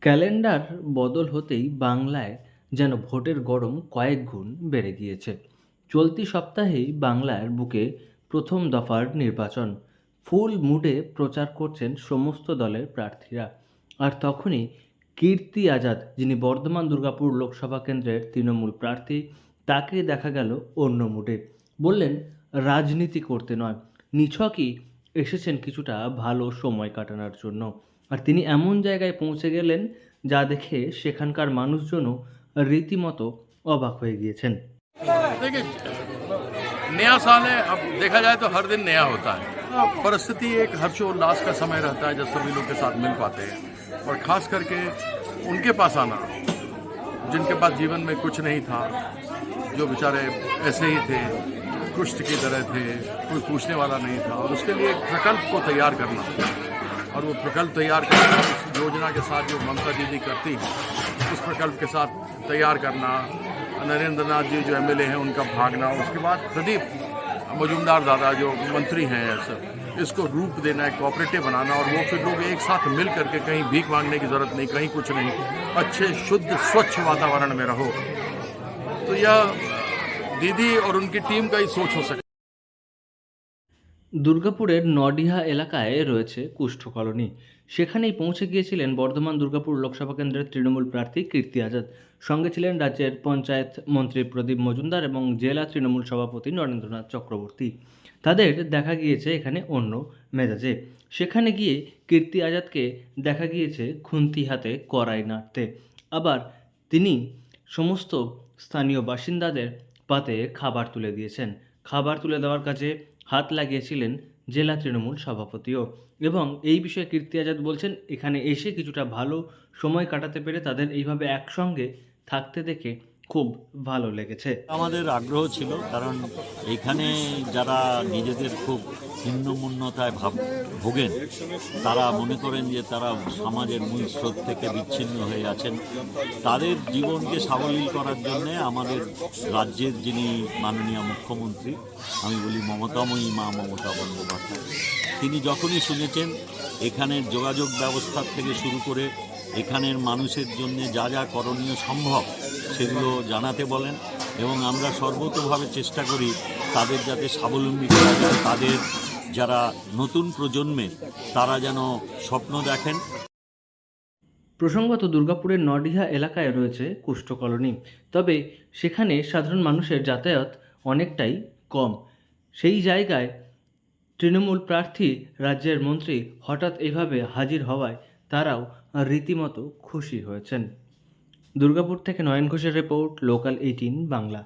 Calendar বদল হতেই বাংলায় যেন ভোটের গরম কয়েক গুণ বেড়ে গিয়েছে। চলতি সপ্তাহেই বাংলার বুকে প্রথম দফার নির্বাচন। ফুল মুডে প্রচার করছেন সমস্ত দলের প্রার্থীরা। আর তখনই কীর্তি আজাদ, যিনি বর্ধমান দুর্গাপুর লোকসভা কেন্দ্রের তৃণমূল প্রার্থী, তাকে দেখা গেল অন্য মুডে। বললেন, রাজনীতি করতে নয়, নিছকই এসেছেন কিছুটা ভালো সময় কাটানোর জন্য। আর তিনি এমন জায়গায় পৌঁছে গেলেন যা দেখে সেখানকার মানুষজনও রীতিমতো অবাক হয়ে গিয়েছেন। देखिए, नया साल है। अब देखा जाए तो हर दिन नया होता है। परिस्थिति एक हर्षोल्लास का समय रहता है जब सभी लोग के साथ मिल पाते हैं, और खास करके उनके पास आना जिनके पास जीवन में कुछ नहीं था, जो बेचारे ऐसे ही थे, कुष्ठ की तरह थे, कोई पूछने वाला नहीं था, और उसके लिए एक प्रकल्प को तैयार करना, और वो प्रकल्प तैयार करना उस योजना के साथ जो ममता दीदी करती हैं उस प्रकल्प के साथ तैयार करना, नरेंद्र नाथ जी जो एमएलए हैं उनका भागना, उसके बाद प्रदीप मजूमदार दादा जो मंत्री हैं, सब इसको रूप देना, एक कोऑपरेटिव बनाना, और वो फिर लोग एक साथ मिल करके कहीं भीख मांगने की ज़रूरत नहीं, कहीं कुछ नहीं, अच्छे शुद्ध स्वच्छ वातावरण में रहो। तो यह दीदी और उनकी टीम का ही सोच हो सके। দুর্গাপুরের নডিহা এলাকায় রয়েছে কুষ্ঠ কলোনি। সেখানেই পৌঁছে গিয়েছিলেন বর্ধমান দুর্গাপুর লোকসভা কেন্দ্রের তৃণমূল প্রার্থী কীর্তি আজাদ। সঙ্গে ছিলেন রাজ্যের পঞ্চায়েত মন্ত্রী প্রদীপ মজুমদার এবং জেলা তৃণমূল সভাপতি নরেন্দ্রনাথ চক্রবর্তী। তাদের দেখা গিয়েছে এখানে অন্য মেজাজে। সেখানে গিয়ে কীর্তি আজাদকে দেখা গিয়েছে খুন্তি হাতে কড়াই নাড়তে। আবার তিনি সমস্ত স্থানীয় বাসিন্দাদের পাতে খাবার তুলে দিয়েছেন। খাবার তুলে দেওয়ার কাজে হাত লাগিয়েছিলেন জেলা তৃণমূল সভাপতিও। এবং এই বিষয়ে কীর্তি আজাদ বলছেন, এখানে এসে কিছুটা ভালো সময় কাটাতে পেরে তাদের এইভাবে একসঙ্গে থাকতে দেখে খুব ভালো লেগেছে। আমাদের আগ্রহ ছিল, কারণ এখানে যারা নিজেদের খুব নিম্নমূন্যতায় ভোগেন, তারা মনে করেন যে তারা সমাজের মূল স্রোত থেকে বিচ্ছিন্ন হয়ে আছেন, তাদের জীবনকে সাবলীল করার জন্যে আমাদের রাজ্যের যিনি মাননীয় মুখ্যমন্ত্রী, আমি বলি মমতাময়ী মা মমতা বন্দ্যোপাধ্যায়, তিনি যখনই শুনেছেন এখানের যোগাযোগ ব্যবস্থার থেকে শুরু করে এখানের মানুষের জন্য যা যা করণীয় সম্ভব সেগুলো জানাতে বলেন, এবং আমরা সর্বতোভাবে চেষ্টা করি তাদের যাতে স্বাবলম্বী করা যায়, তাদের যারা নতুন প্রজন্মের তারা যেন স্বপ্ন দেখেন। প্রসঙ্গত, দুর্গাপুরের নডিহা এলাকায় রয়েছে কুষ্ঠ কলোনি, তবে সেখানে সাধারণ মানুষের যাতায়াত অনেকটাই কম। সেই জায়গায় তৃণমূল প্রার্থী রাজ্যের মন্ত্রী হঠাৎ এভাবে হাজির হওয়ায় তারাও রীতিমতো খুশি হয়েছেন। দুর্গাপুর থেকে নয়ন ঘোষের রিপোর্ট, লোকাল 18 বাংলা।